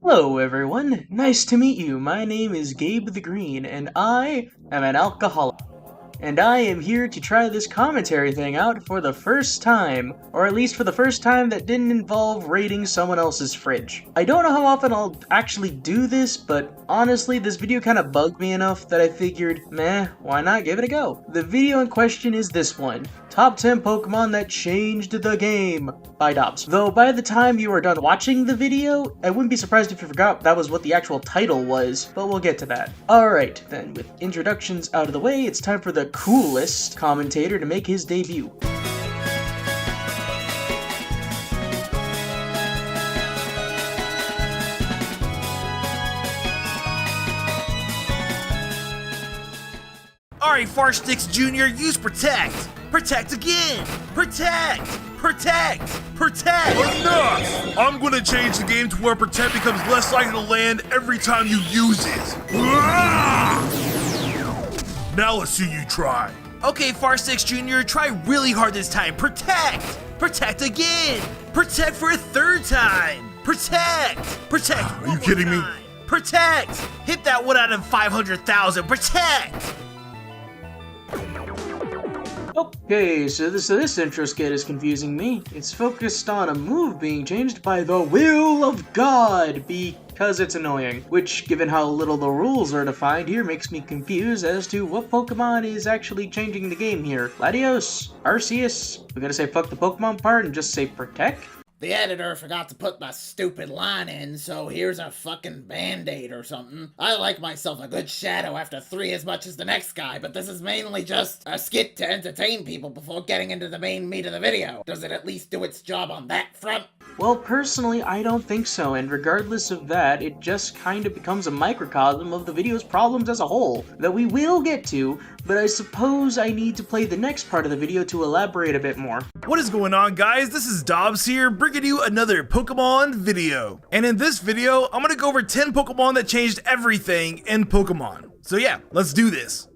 Hello everyone, nice to meet you. My name is Gabe the Green, and I am an alcoholic. And I am here to try this commentary thing out for the first time, or at least for the first time that didn't involve raiding someone else's fridge. I don't know how often I'll actually do this, but honestly, this video kind of bugged me enough that I figured, meh, why not give it a go? The video in question is this one, Top 10 Pokemon That Changed the Game by Dobbs. Though by the time you are done watching the video, I wouldn't be surprised if you forgot that was what the actual title was, but we'll get to that. Alright, then with introductions out of the way, it's time for the coolest commentator to make his debut. Alright, Farsticks Jr., use Protect! Protect again! Protect! Protect! Protect! Enough! I'm gonna change the game to where Protect becomes less likely to land every time you use it. Now let's see you try. Okay, Farsticks Jr., try really hard this time. Protect! Protect again! Protect for a third time! Protect! Protect! Are you kidding me? Protect! Hit that 1 out of 500,000! Protect! Okay, so this intro skit is confusing me. It's focused on a move being changed by the will of God because it's annoying, which, given how little the rules are defined here, makes me confused as to what Pokemon is actually changing the game here. Latios? Arceus? We gotta say fuck the Pokemon part and just say Protect? The editor forgot to put my stupid line in, so here's a fucking band-aid or something. I like myself a good shadow after 3 as much as the next guy, but this is mainly just a skit to entertain people before getting into the main meat of the video. Does it at least do its job on that front? Well, personally, I don't think so, and regardless of that, it just kind of becomes a microcosm of the video's problems as a whole, that we will get to, but I suppose I need to play the next part of the video to elaborate a bit more. What is going on, guys? This is Dobbs here, bringing you another Pokemon video. And in this video, I'm gonna go over 10 Pokemon that changed everything in Pokemon. So yeah, let's do this.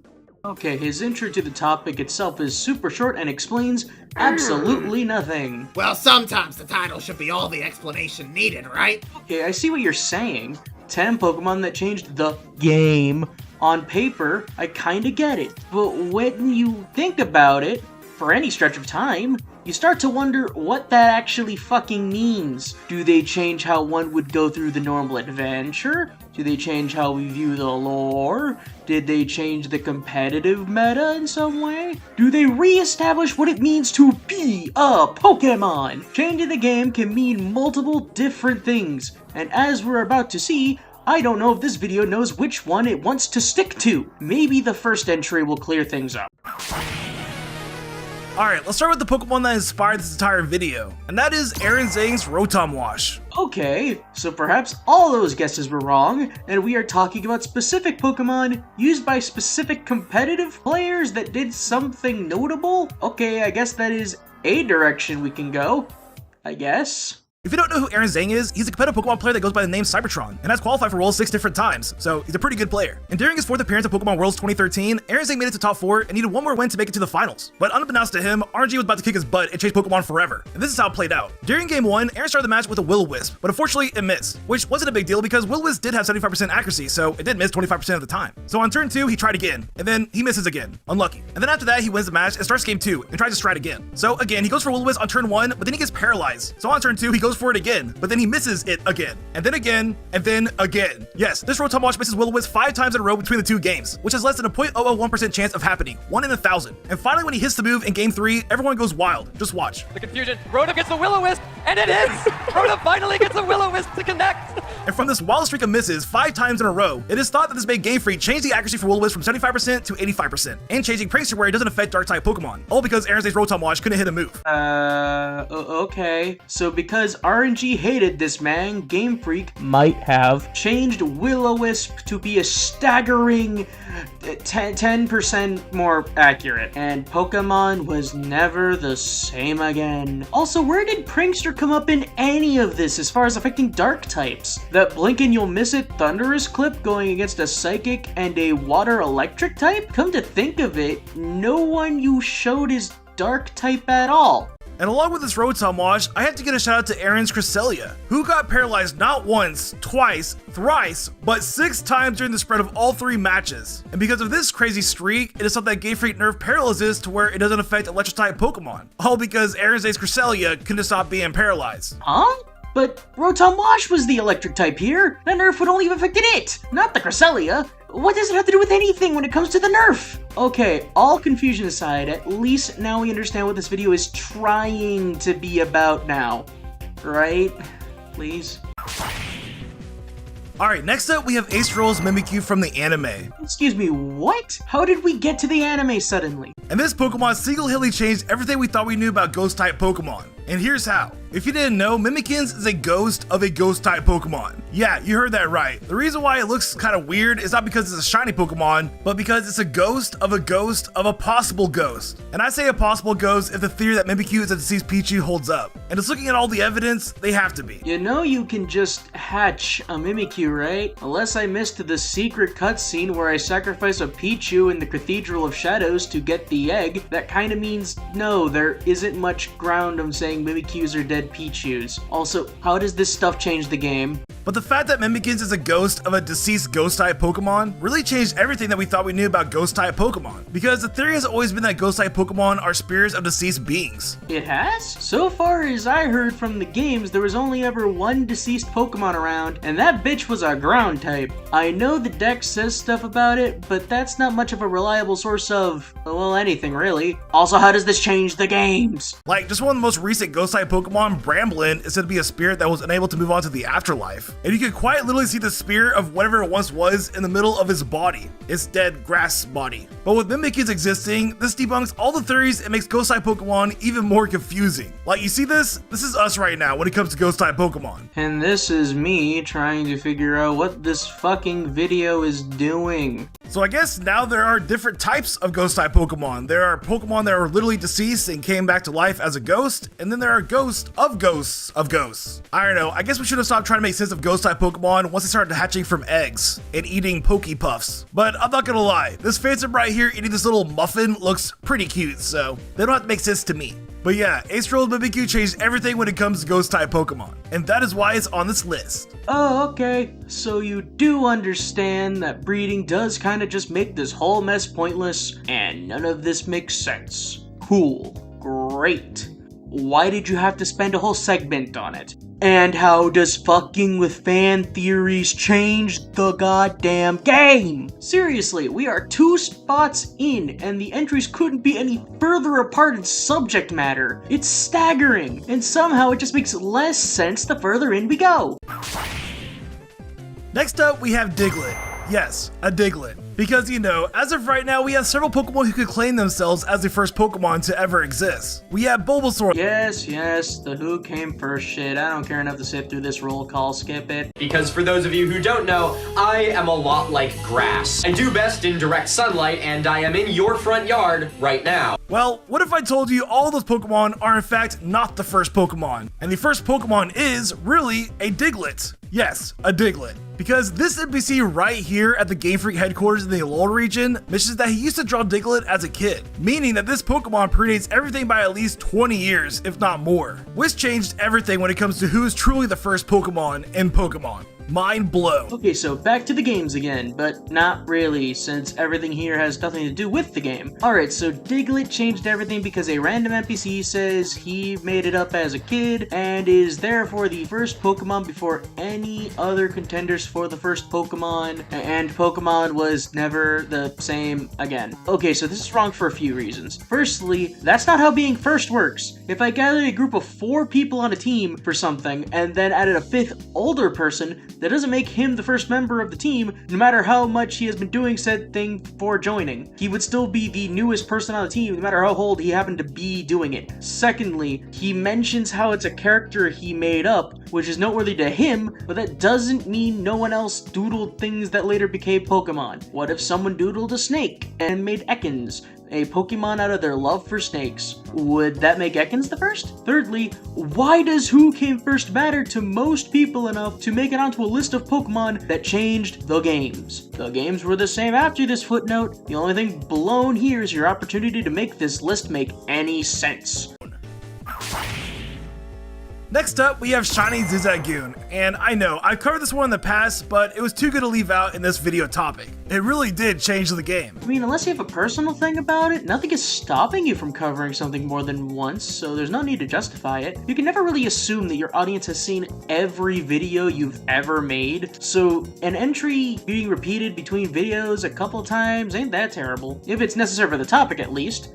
Okay, his intro to the topic itself is super short and explains absolutely nothing. Well, sometimes the title should be all the explanation needed, right? Okay, I see what you're saying. 10 Pokemon that changed the game. On paper, I kinda get it. But when you think about it, for any stretch of time, you start to wonder what that actually fucking means. Do they change how one would go through the normal adventure? Do they change how we view the lore? Did they change the competitive meta in some way? Do they re-establish what it means to be a Pokemon? Changing the game can mean multiple different things, and as we're about to see, I don't know if this video knows which one it wants to stick to. Maybe the first entry will clear things up. Alright, let's start with the Pokemon that inspired this entire video, and that is Aaron Zhang's Rotom Wash. Okay, so perhaps all those guesses were wrong, and we are talking about specific Pokemon used by specific competitive players that did something notable? Okay, I guess that is a direction we can go. I guess. If you don't know who Aaron Zhang is, he's a competitive Pokemon player that goes by the name Cybertron, and has qualified for Worlds 6 different times, so he's a pretty good player. And during his 4th appearance at Pokemon Worlds 2013, Aaron Zhang made it to top 4 and needed one more win to make it to the finals. But unbeknownst to him, RNG was about to kick his butt and chase Pokemon forever. And this is how it played out. During Game 1, Aaron started the match with a Will-O-Wisp, but unfortunately it missed, which wasn't a big deal because Will-O-Wisp did have 75% accuracy, so it did miss 25% of the time. So on turn 2, he tried again, and then he misses again. Unlucky. And then after that, he wins the match and starts Game 2 and tries to stride again. So again, he goes for Will-O-Wisp on turn 1, but then he gets paralyzed. So on turn 2, he goes for it again, but then he misses it again, and then again, and then again. Yes, this Rotom Wash misses Will-O-Wisp 5 times in a row between the 2 games, which has less than a 0.001% chance of happening, 1 in 1,000. And finally, when he hits the move in Game 3, everyone goes wild. Just watch. The confusion. Rotom gets the Will-O-Wisp, and it hits! Rotom finally gets the Will-O-Wisp to connect! And from this wild streak of misses 5 times in a row, it is thought that this made Game Freak change the accuracy for Will-O-Wisp from 75% to 85%, and changing Prankster where it doesn't affect Dark-type Pokemon, all because Aaron Zhang's Rotom Wash couldn't hit a move. Okay. So because RNG hated this man, Game Freak might have changed Will-O-Wisp to be a staggering 10% more accurate, and Pokemon was never the same again. Also, where did Prankster come up in any of this as far as affecting dark types? That blink and you'll miss it Thundurus clip going against a psychic and a water electric type? Come to think of it, no one you showed is dark type at all. And along with this Rotom Wash, I have to get a shout out to Aaron's Cresselia, who got paralyzed not once, twice, thrice, but 6 times during the spread of all 3 matches. And because of this crazy streak, it is something that Game Freak nerfed Paralysis to where it doesn't affect electric-type Pokemon. All because Aaron's Cresselia couldn't stop being paralyzed. Huh? But Rotom Wash was the electric type here. That nerf would only have affected it, not the Cresselia. What does it have to do with anything when it comes to the nerf? Okay, all confusion aside, at least now we understand what this video is trying to be about now. Right? Please? Alright, next up we have Acerole's Mimikyu from the anime. Excuse me, what? How did we get to the anime suddenly? And this Pokemon single-handedly changed everything we thought we knew about Ghost-type Pokemon. And here's how. If you didn't know, Mimikins is a ghost of a Ghost-type Pokemon. Yeah, you heard that right. The reason why it looks kind of weird is not because it's a shiny Pokemon, but because it's a ghost of a possible ghost. And I say a possible ghost if the theory that Mimikyu is a deceased Pichu holds up. And just looking at all the evidence, they have to be. You know you can just hatch a Mimikyu, right? Unless I missed the secret cutscene where I sacrifice a Pichu in the Cathedral of Shadows to get the egg, that kind of means no, there isn't much ground of saying Mimikyus are dead Pichus. Also, how does this stuff change the game? But the fact that Mimikins is a ghost of a deceased Ghost-type Pokemon really changed everything that we thought we knew about Ghost-type Pokemon. Because the theory has always been that Ghost-type Pokemon are spirits of deceased beings. It has? So far as I heard from the games, there was only ever one deceased Pokemon around, and that bitch was a ground type. I know the Dex says stuff about it, but that's not much of a reliable source of, well, anything really. Also, how does this change the games? Like, just one of the most recent Ghost-type Pokemon, Bramblin, is said to be a spirit that was unable to move on to the afterlife. And you can quite literally see the spirit of whatever it once was in the middle of his body, its dead grass body. But with Mimikins existing, this debunks all the theories and makes Ghost-type Pokemon even more confusing. Like, you see this? This is us right now when it comes to Ghost-type Pokemon. And this is me trying to figure out what this fucking video is doing. So I guess now there are different types of Ghost-type Pokemon. There are Pokemon that are literally deceased and came back to life as a ghost, and then there are ghosts of ghosts of ghosts. I don't know, I guess we should have stopped trying to make sense of Ghost-type Pokemon once they started hatching from eggs and eating Pokepuffs. But I'm not gonna lie, this Phantom right here eating this little muffin looks pretty cute, so they don't have to make sense to me. But yeah, Acerole's Mimikyu changed everything when it comes to Ghost-type Pokemon, and that is why it's on this list. Oh, okay. So you do understand that breeding does kind of just make this whole mess pointless, and none of this makes sense. Cool. Great. Why did you have to spend a whole segment on it? And how does fucking with fan theories change the goddamn game? Seriously, we are 2 spots in, and the entries couldn't be any further apart in subject matter. It's staggering, and somehow it just makes less sense the further in we go. Next up, we have Diglett. Yes, a Diglett. Because, you know, as of right now, we have several Pokemon who could claim themselves as the first Pokemon to ever exist. We have Bulbasaur. Yes, the who came first shit. I don't care enough to sit through this roll call, skip it. Because for those of you who don't know, I am a lot like grass. I do best in direct sunlight, and I am in your front yard right now. Well, what if I told you all those Pokemon are in fact not the first Pokemon, and the first Pokemon is really a Diglett? Yes, a Diglett. Because this NPC right here at the Game Freak headquarters in the Alola region mentions that he used to draw Diglett as a kid, meaning that this Pokemon predates everything by at least 20 years, if not more, which changed everything when it comes to who is truly the first Pokemon in Pokemon. Mind blown. Okay, so back to the games again, but not really, since everything here has nothing to do with the game. Alright, so Diglett changed everything because a random NPC says he made it up as a kid and is therefore the first Pokemon before any other contenders for the first Pokemon, and Pokemon was never the same again. Okay, so this is wrong for a few reasons. Firstly, that's not how being first works. If I gathered a group of 4 people on a team for something and then added a 5th older person, that doesn't make him the first member of the team, no matter how much he has been doing said thing before joining. He would still be the newest person on the team, no matter how old he happened to be doing it. Secondly, he mentions how it's a character he made up, which is noteworthy to him, but that doesn't mean no one else doodled things that later became Pokemon. What if someone doodled a snake and made Ekans, a Pokemon out of their love for snakes? Would that make Ekans the first? Thirdly, why does who came first matter to most people enough to make it onto a list of Pokemon that changed the games? The games were the same after this footnote. The only thing blown here is your opportunity to make this list make any sense. Next up, we have Shiny Zigzagoon, and I know, I've covered this one in the past, but it was too good to leave out in this video topic. It really did change the game. I mean, unless you have a personal thing about it, nothing is stopping you from covering something more than once, so there's no need to justify it. You can never really assume that your audience has seen every video you've ever made, so an entry being repeated between videos a couple times ain't that terrible, if it's necessary for the topic at least.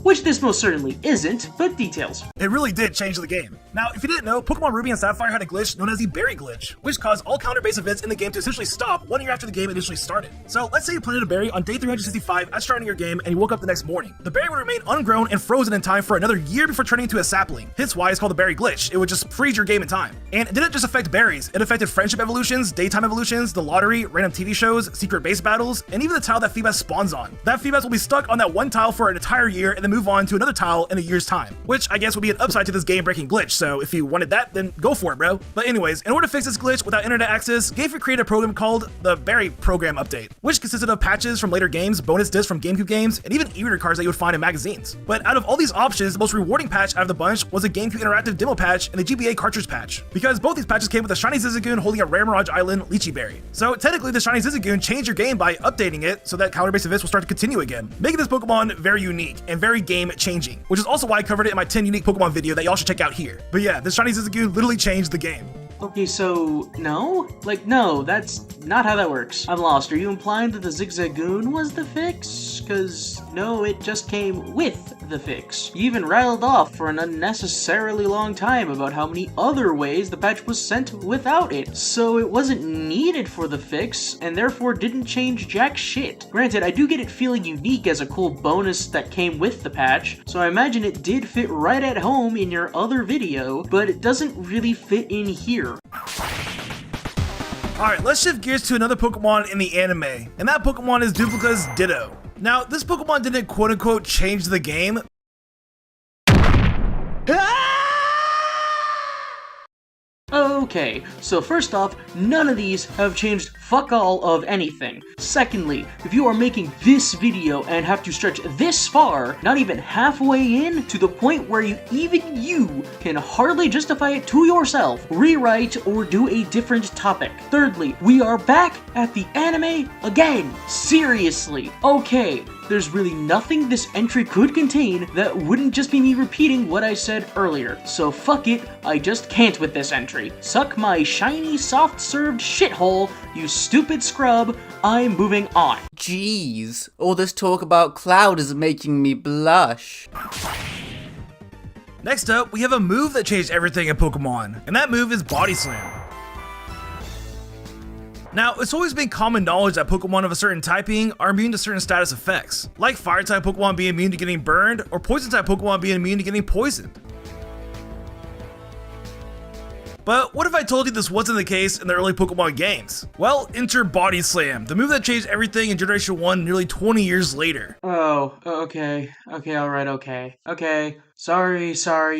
Which this most certainly isn't, but details. It really did change the game. Now, if you didn't know, Pokemon Ruby and Sapphire had a glitch known as the Berry Glitch, which caused all calendar-based events in the game to essentially stop 1 year after the game initially started. So, let's say you planted a berry on day 365 at starting your game and you woke up the next morning. The berry would remain ungrown and frozen in time for another year before turning into a sapling, hence why it's called the Berry Glitch. It would just freeze your game in time. And it didn't just affect berries, it affected friendship evolutions, daytime evolutions, the lottery, random TV shows, secret base battles, and even the tile that Feebas spawns on. That Feebas will be stuck on that one tile for an entire year and then move on to another tile in a year's time, which I guess would be an upside to this game-breaking glitch, so if you wanted that, then go for it, bro. But anyways, in order to fix this glitch without internet access, Game Freak created a program called the Berry Program Update, which consisted of patches from later games, bonus discs from GameCube games, and even e-reader cards that you would find in magazines. But out of all these options, the most rewarding patch out of the bunch was a GameCube Interactive Demo patch and the GBA Cartridge patch, because both these patches came with a Shiny Zigzagoon holding a Rare Mirage Island Lychee Berry. So technically, the Shiny Zigzagoon changed your game by updating it so that calendar-based events will start to continue again, making this Pokemon very unique and very game-changing, which is also why I covered it in my 10 unique Pokemon video that y'all should check out here. But yeah, this Shiny Zigzagoon literally changed the game. Okay, so, no? Like, no, that's not how that works. I'm lost. Are you implying that the Zigzagoon was the fix? Cause, no, it just came with the fix. You even rattled off for an unnecessarily long time about how many other ways the patch was sent without it. So it wasn't needed for the fix, and therefore didn't change jack shit. Granted, I do get it feeling unique as a cool bonus that came with the patch, so I imagine it did fit right at home in your other video, but it doesn't really fit in here. Alright, let's shift gears to another Pokemon in the anime, and that Pokemon is Duplica's Ditto. Now, this Pokemon didn't quote-unquote change the game. Okay, so first off, none of these have changed fuck all of anything. Secondly, if you are making this video and have to stretch this far, not even halfway in, to the point where even you can hardly justify it to yourself, rewrite or do a different topic. Thirdly, we are back at the anime again. Seriously. Okay, there's really nothing this entry could contain that wouldn't just be me repeating what I said earlier. So fuck it, I just can't with this entry. Suck my shiny, soft-served shithole, you stupid scrub. I'm moving on. Jeez, all this talk about Cloud is making me blush. Next up, we have a move that changed everything in Pokemon, and that move is Body Slam. Now, it's always been common knowledge that Pokemon of a certain typing are immune to certain status effects, like Fire-type Pokemon being immune to getting burned, or Poison-type Pokemon being immune to getting poisoned. But what if I told you this wasn't the case in the early Pokemon games? Well, enter Body Slam, the move that changed everything in Generation 1 nearly 20 years later. Oh, okay. Okay, alright, okay. Okay. Sorry. Hold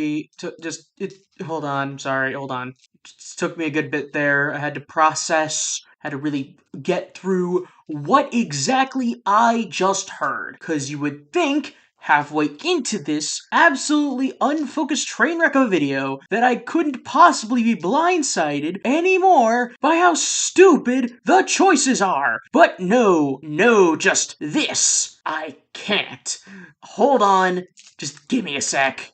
on. It just took me a good bit there. I had to process, had to really get through what exactly I just heard. Cause you would think, halfway into this absolutely unfocused train wreck of a video, that I couldn't possibly be blindsided anymore by how stupid the choices are. But no, just this. I can't. Hold on, just give me a sec.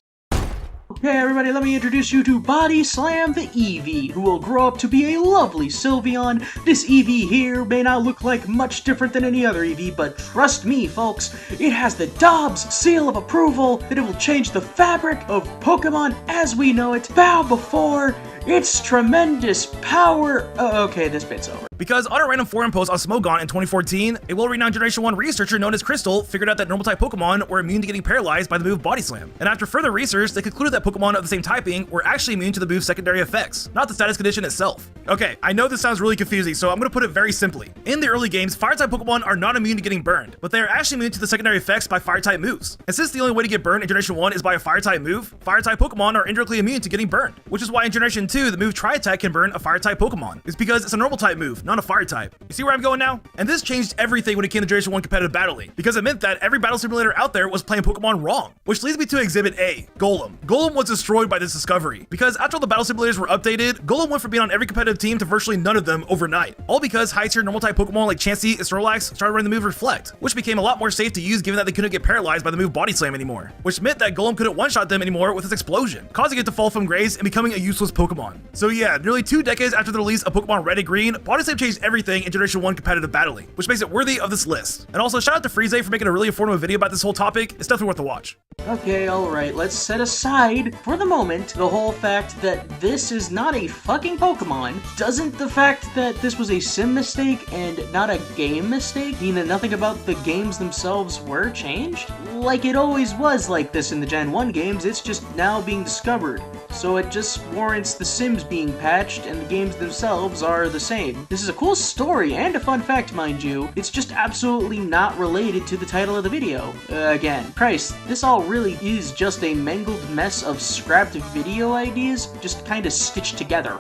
Okay, everybody, let me introduce you to Body Slam the Eevee, who will grow up to be a lovely Sylveon. This Eevee here may not look like much different than any other Eevee, but trust me, folks, it has the Dobbs seal of approval that it will change the fabric of Pokemon as we know it. Bow before its tremendous power. Okay, this bit's over. Because on a random forum post on Smogon in 2014, a well-renowned Generation 1 researcher known as Crystal figured out that normal-type Pokemon were immune to getting paralyzed by the move Body Slam. And after further research, they concluded that Pokemon of the same typing were actually immune to the move's secondary effects, not the status condition itself. Okay, I know this sounds really confusing, so I'm gonna put it very simply. In the early games, Fire-type Pokemon are not immune to getting burned, but they are actually immune to the secondary effects by Fire-type moves. And since the only way to get burned in Generation 1 is by a Fire-type move, Fire-type Pokemon are indirectly immune to getting burned, which is why in Generation 2, the move Tri-Attack can burn a Fire-type Pokemon. It's because it's a normal-type move, not not a fire type. You see where I'm going now? And this changed everything when it came to Generation 1 competitive battling, because it meant that every battle simulator out there was playing Pokemon wrong. Which leads me to Exhibit A, Golem. Golem was destroyed by this discovery, because after all the battle simulators were updated, Golem went from being on every competitive team to virtually none of them overnight. All because high-tier normal-type Pokemon like Chansey and Snorlax started running the move Reflect, which became a lot more safe to use given that they couldn't get paralyzed by the move Body Slam anymore, which meant that Golem couldn't one-shot them anymore with its explosion, causing it to fall from grace and becoming a useless Pokemon. So yeah, nearly 2 decades after the release of Pokemon Red and Green, Body Slam changed everything in Generation 1 competitive battling, which makes it worthy of this list. And also shout out to Frieze for making a really informative video about this whole topic. It's definitely worth a watch. Okay, alright, let's set aside, for the moment, the whole fact that this is not a fucking Pokemon. Doesn't the fact that this was a sim mistake and not a game mistake mean that nothing about the games themselves were changed? Like it always was like this in the Gen 1 games, it's just now being discovered. So it just warrants the sims being patched and the games themselves are the same. This is a cool story and a fun fact, mind you. It's just absolutely not related to the title of the video. Again, Christ, this all really is just a mangled mess of scrapped video ideas, just kinda stitched together.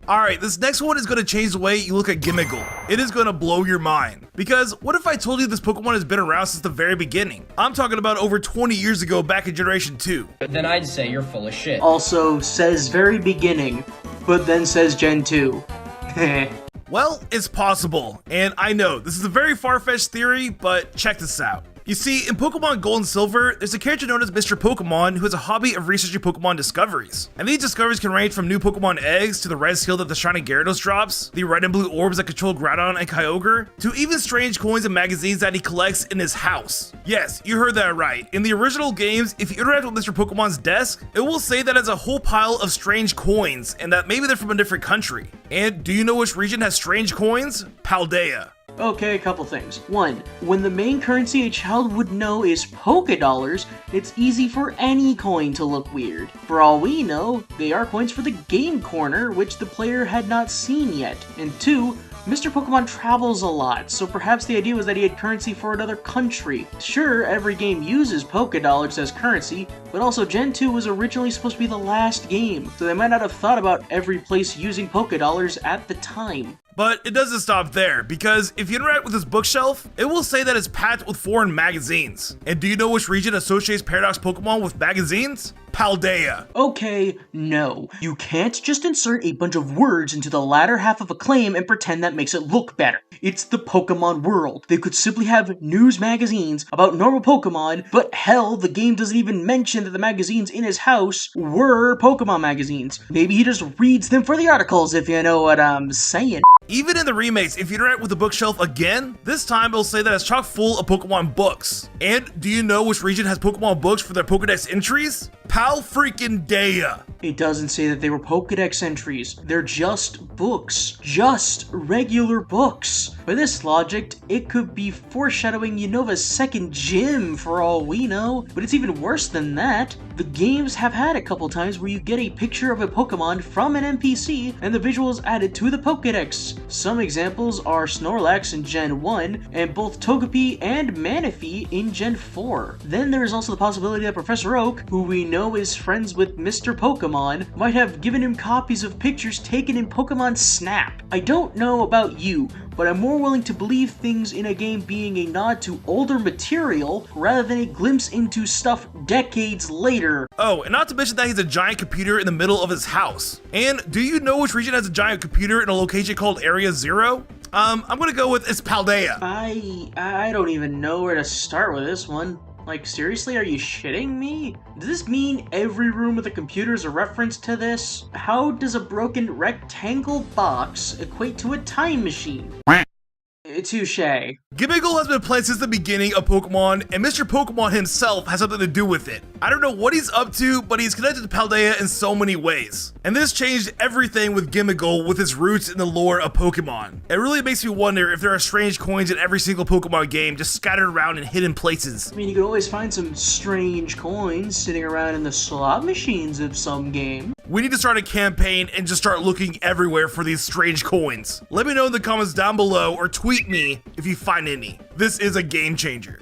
Alright, this next one is going to change the way you look at Gimmiggle. It is going to blow your mind. Because what if I told you this Pokemon has been around since the very beginning? I'm talking about over 20 years ago back in Generation 2. Then I'd say you're full of shit. Also says very beginning, but then says Gen 2. Well, it's possible, and I know, this is a very far-fetched theory, but check this out. You see, in Pokemon Gold and Silver, there's a character known as Mr. Pokemon who has a hobby of researching Pokemon discoveries. And these discoveries can range from new Pokemon eggs to the red skill that the Shining Gyarados drops, the red and blue orbs that control Groudon and Kyogre, to even strange coins and magazines that he collects in his house. Yes, you heard that right. In the original games, if you interact with Mr. Pokemon's desk, it will say that it's a whole pile of strange coins and that maybe they're from a different country. And do you know which region has strange coins? Paldea. Okay, a couple things. One, when the main currency a child would know is Pokédollars, it's easy for any coin to look weird. For all we know, they are coins for the game corner, which the player had not seen yet. And two, Mr. Pokemon travels a lot, so perhaps the idea was that he had currency for another country. Sure, every game uses Pokédollars as currency, but also Gen 2 was originally supposed to be the last game, so they might not have thought about every place using Pokédollars at the time. But it doesn't stop there, because if you interact with this bookshelf, it will say that it's packed with foreign magazines. And do you know which region associates Paradox Pokemon with magazines? Paldea. Okay, no. You can't just insert a bunch of words into the latter half of a claim and pretend that makes it look better. It's the Pokemon world. They could simply have news magazines about normal Pokemon, but hell, the game doesn't even mention that the magazines in his house were Pokemon magazines. Maybe he just reads them for the articles, if you know what I'm saying. Even in the remakes, if you interact with the bookshelf again, this time it'll say that it's chock full of Pokemon books. And do you know which region has Pokemon books for their Pokedex entries? Pal-freaking-Dea. It doesn't say that they were Pokedex entries. They're just books. Just regular books. By this logic, it could be foreshadowing Unova's second gym for all we know. But it's even worse than that. The games have had a couple times where you get a picture of a Pokemon from an NPC and the visuals added to the Pokedex. Some examples are Snorlax in Gen 1 and both Togepi and Manaphy in Gen 4. Then there is also the possibility that Professor Oak, who we know is friends with Mr. Pokemon, might have given him copies of pictures taken in Pokemon Snap. I don't know about you, but I'm more willing to believe things in a game being a nod to older material rather than a glimpse into stuff decades later. Oh, and not to mention that he's a giant computer in the middle of his house. And do you know which region has a giant computer in a location called Area Zero? I'm gonna go with it's Paldea. I don't even know where to start with this one. Like, seriously, are you shitting me? Does this mean every room with a computer is a reference to this? How does a broken rectangle box equate to a time machine? Touche. Gimmiggle has been played since the beginning of Pokemon, and Mr. Pokemon himself has something to do with it. I don't know what he's up to, but he's connected to Paldea in so many ways. And this changed everything with Gimmiggle with its roots in the lore of Pokemon. It really makes me wonder if there are strange coins in every single Pokemon game just scattered around in hidden places. I mean, you could always find some strange coins sitting around in the slot machines of some game. We need to start a campaign and just start looking everywhere for these strange coins. Let me know in the comments down below or tweet me if you find any. This is a game changer.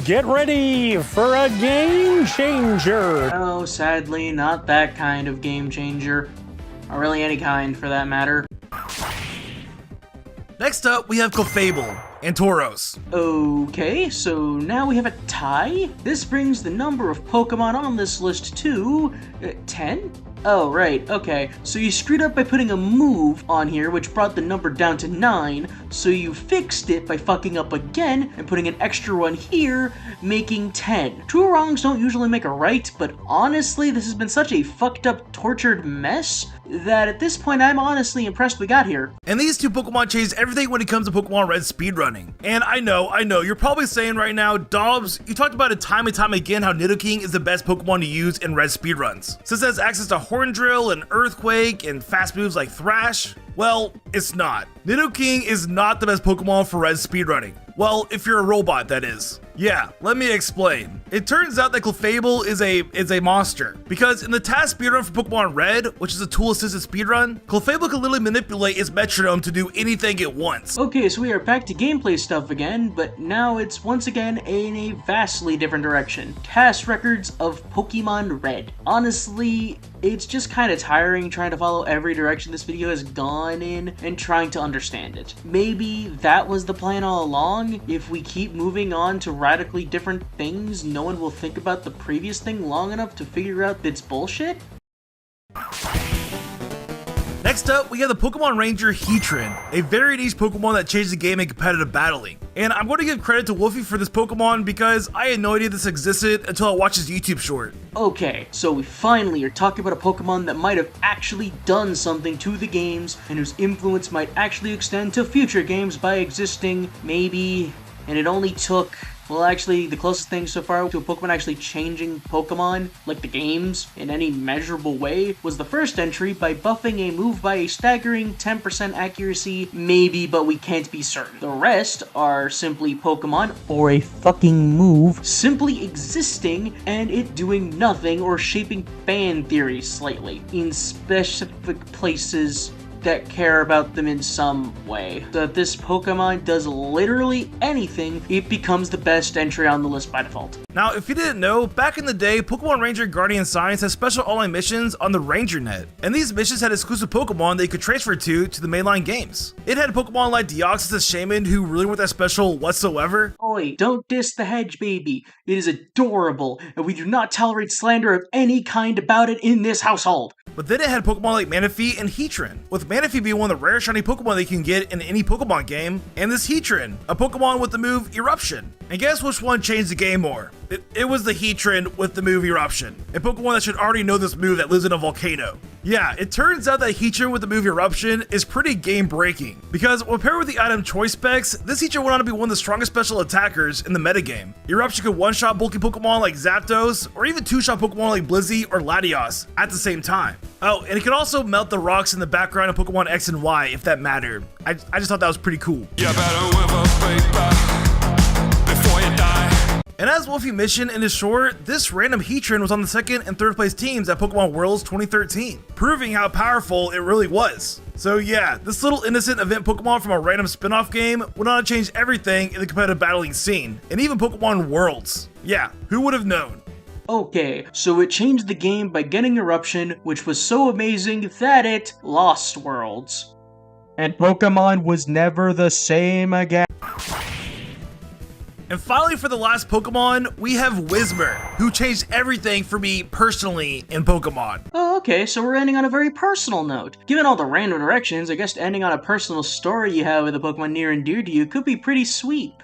Get ready for a game changer. Oh, sadly, not that kind of game changer. Or really any kind, for that matter. Next up, we have Clefable and Tauros. Okay, so now we have a tie. This brings the number of Pokemon on this list to 10? Oh, right, okay. So you screwed up by putting a move on here, which brought the number down to 9, so you fixed it by fucking up again and putting an extra one here, making 10. Two wrongs don't usually make a right, but honestly, this has been such a fucked up, tortured mess that at this point, I'm honestly impressed we got here. And these two Pokemon changed everything when it comes to Pokemon Red speedrunning. And I know, you're probably saying right now, Dobbs, you talked about it time and time again how Nidoking is the best Pokemon to use in Red speedruns, since it has access to Horn Drill and Earthquake and fast moves like Thrash. Well, it's not. Nidoking is not the best Pokemon for Red speedrunning. Well, if you're a robot, that is. Yeah, let me explain. It turns out that Clefable is a monster, because in the task speedrun for Pokemon Red, which is a tool-assisted speedrun, Clefable can literally manipulate its metronome to do anything it wants. Okay, so we are back to gameplay stuff again, but now it's once again in a vastly different direction. Task records of Pokemon Red. Honestly, it's just kind of tiring trying to follow every direction this video has gone in and trying to understand it. Maybe that was the plan all along. If we keep moving on to radically different things, no one will think about the previous thing long enough to figure out that it's bullshit? Next up, we have the Pokemon Ranger Heatran, a very niche Pokemon that changed the game in competitive battling. And I'm going to give credit to Wolfie for this Pokemon because I had no idea this existed until I watched his YouTube short. Okay, so we finally are talking about a Pokemon that might have actually done something to the games and whose influence might actually extend to future games by existing, maybe, and it only took... Well, actually, the closest thing so far to a Pokemon actually changing Pokemon, like the games, in any measurable way, was the first entry by buffing a move by a staggering 10% accuracy, maybe, but we can't be certain. The rest are simply Pokemon, or a fucking move, simply existing and it doing nothing or shaping fan theory slightly, in specific places that care about them in some way. So if this Pokemon does literally anything, it becomes the best entry on the list by default. Now, if you didn't know, back in the day, Pokemon Ranger Guardian Science has special online missions on the RangerNet, and these missions had exclusive Pokemon that you could transfer to the mainline games. It had Pokemon like Deoxys the Shaman who really weren't that special whatsoever. Oi, don't diss the hedge, baby. It is adorable, and we do not tolerate slander of any kind about it in this household. But then it had Pokemon like Manaphy and Heatran, with Manaphy being one of the rare shiny Pokemon that you can get in any Pokemon game, and this Heatran, a Pokemon with the move Eruption. And guess which one changed the game more? It was the Heatran with the move Eruption, a Pokemon that should already know this move that lives in a volcano. Yeah, it turns out that Heatran with the move Eruption is pretty game-breaking, because when paired with the item choice specs, this Heatran went on to be one of the strongest special attackers in the metagame. Eruption could one-shot bulky Pokemon like Zapdos, or even two-shot Pokemon like Blizzy or Latios at the same time. Oh, and it could also melt the rocks in the background of Pokemon X and Y if that mattered. I just thought that was pretty cool. You better whip a paper before you die. And as Wolfie mentioned in his short, this random Heatran was on the 2nd and 3rd place teams at Pokemon Worlds 2013, proving how powerful it really was. So yeah, this little innocent event Pokemon from a random spin-off game went on to change everything in the competitive battling scene, and even Pokemon Worlds. Yeah, who would have known? Okay, so it changed the game by getting Eruption, which was so amazing that it lost Worlds. And Pokemon was never the same again. And finally, for the last Pokemon, we have Whismur, who changed everything for me personally in Pokemon. Oh, okay, so we're ending on a very personal note. Given all the random directions, I guess ending on a personal story you have with a Pokemon near and dear to you could be pretty sweet.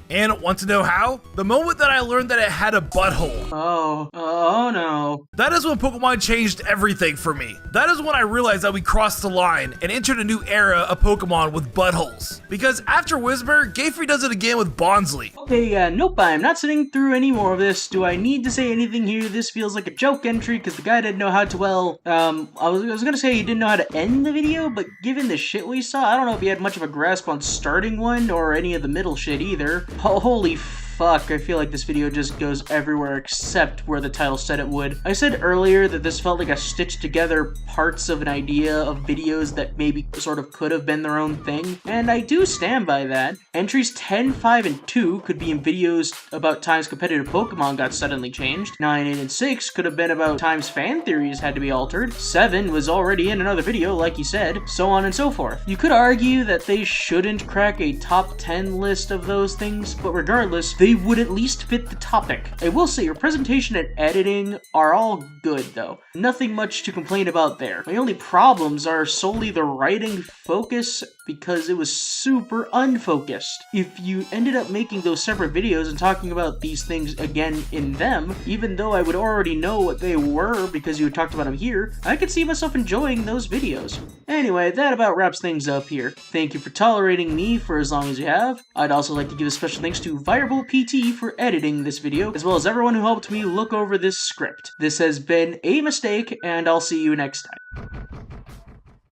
And want to know how? The moment that I learned that it had a butthole. Oh no. That is when Pokemon changed everything for me. That is when I realized that we crossed the line and entered a new era of Pokemon with buttholes. Because after Whismur, Gayfrey does it again with Bonsley. Okay, nope, I'm not sitting through any more of this. Do I need to say anything here? This feels like a joke entry because the guy didn't know how to, well, I was gonna say he didn't know how to end the video, but given the shit we saw, I don't know if he had much of a grasp on starting one or any of the middle shit either. Holy fuck, I feel like this video just goes everywhere except where the title said it would. I said earlier that this felt like a stitched together parts of an idea of videos that maybe sort of could have been their own thing, and I do stand by that. Entries 10, 5, and 2 could be in videos about times competitive Pokemon got suddenly changed. 9, 8, and 6 could have been about times fan theories had to be altered. 7 was already in another video, like you said, so on and so forth. You could argue that they shouldn't crack a top 10 list of those things, but regardless, they would at least fit the topic. I will say your presentation and editing are all good though. Nothing much to complain about there. My only problems are solely the writing focus because it was super unfocused. If you ended up making those separate videos and talking about these things again in them, even though I would already know what they were because you had talked about them here, I could see myself enjoying those videos. Anyway, that about wraps things up here. Thank you for tolerating me for as long as you have. I'd also like to give a special thanks to Viable PT for editing this video, as well as everyone who helped me look over this script. This has been a mistake, and I'll see you next time.